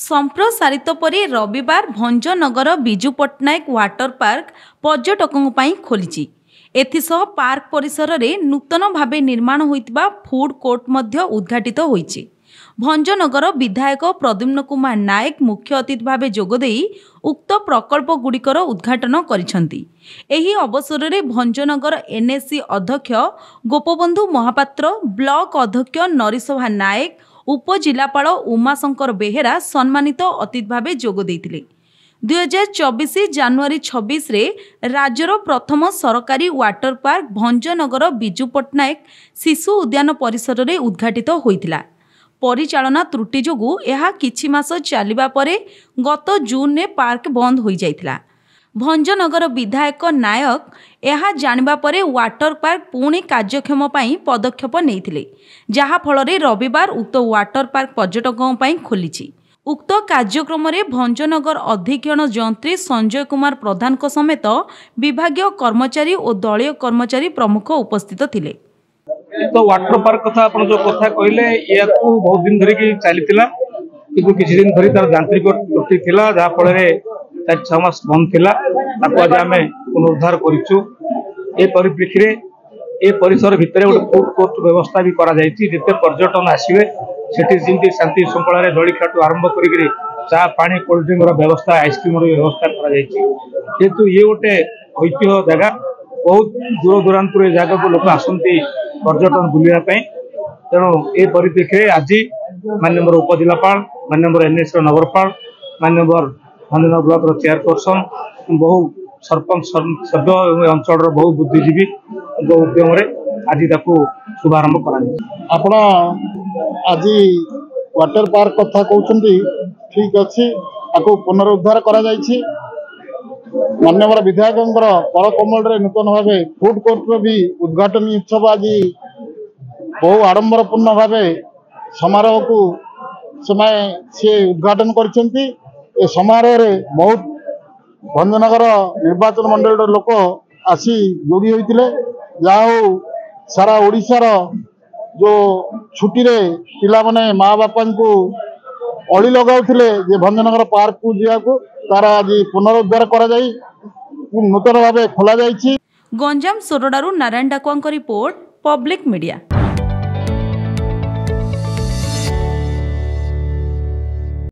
संप्रसारित परी रविवार Bhanjanagar Biju Patnaik water park पर्यटकों खोली। एथिसह पार्क परिसर में नूतन भाव निर्माण होइतिबा फूड कोर्ट मध्य उद्घाटित होइछि। भंजनगर विधायक प्रद्युम्न कुमार नायक मुख्य अतिथि भाव जोगदेई उक्त प्रकल्प गुड़िकर उद्घाटन करिसेंति। एही अवसर में भंजनगर एनएससी अध्यक्ष गोपबंधु महापात्र, ब्लॉक अध्यक्ष नरिसभा नायक, उपजिलापाल उमाशंकर बेहेरा सम्मानित अतिथि भाव जोग देइथिले। 2024 जानुआरी 26 रे राज्यर प्रथम सरकारी वाटर पार्क भंजनगर बिजु पट्टनायक शिशु उद्यान परिसर में उद्घाटित होइतिला। परिचालना त्रुटि जोगु यह किछि मास चलिबा परे गत जून में पार्क बंद हो जाइतिला। भंजनगर विधायक नायक यह जानिबा परे वाटर पार्क पुणी कार्यक्षम पई पदक्षेप नेइथिले, जहा फलरे रविवार उक्त वाटर पार्क पर्यटकों पई खोलिछि। उक्त कार्यक्रम में भंजनगर अधीक्षण जंत्री संजय कुमार प्रधान समेत विभागीय कर्मचारी और दलीय कर्मचारी प्रमुख उपस्थित थिले। तो वाटर पार्क कथा आपण जो कथा कहले या बहुत दिन धरी चलीथिला, किंतु किछि दिन धरी तार यांत्रिक त्रुटि थिला, जहा फल रे 4-6 मास बंद थिला। ताको आज आमे पुनरुद्धार करिछु। ए परिप्रेक्षी रे ए परिसर भितरे गोटे फूड कोर्ट व्यवस्था भी करा जायछि। जेते पर्यटन आसीबे सेठी जिंती शांति श्रृंखला रे जळीखाटू आरंभ करिकरी चा पानी कोल्ड ड्रिंक रो व्यवस्था, आइसक्रीम रो व्यवस्था करा जायछि। जेतु ये गोटे ऐतिह्य जगह, बहुत दूर दूरांतर जगह को लोक आसंती पर्यटन बुलिया पई। तेणु ए परिप्रेक्षी आज माननीय उपजिलापाल, माननीय एनएस नगरपाल, माननीय भंजनगर ब्लॉक रो चेयरपर्सन, बहु सरपंच सभ्य अंचल बहु बुद्धिजीवी उद्यम आज शुभारंभ कर। आज वाटर पार्क कथा कहते ठीक अच्छी, आपको पुनरुद्धार करा जायछि। माननीय विधायक पर कमल नूतन भाव फूड कोर्ट भी उद्घाटन उत्सव आज बहु आडंबरपूर्ण भाव समारोह को सी उद्घाटन कर। समारोह बहुत भंजनगर निर्वाचन मंडल लोक आसी जोड़ी होते। जहाँ सारा ओडिशार जो छुट्टी रे पिला माने माँ बापा को अड़ी लगाउथिले जे भंजनगर पार्क को जाकू तार आज पुनरुद्धार करा जाई नूतन भाव खोला जाइछि। गंजाम सोरडारू नारायण डाकुआंक रिपोर्ट, पब्लिक मीडिया।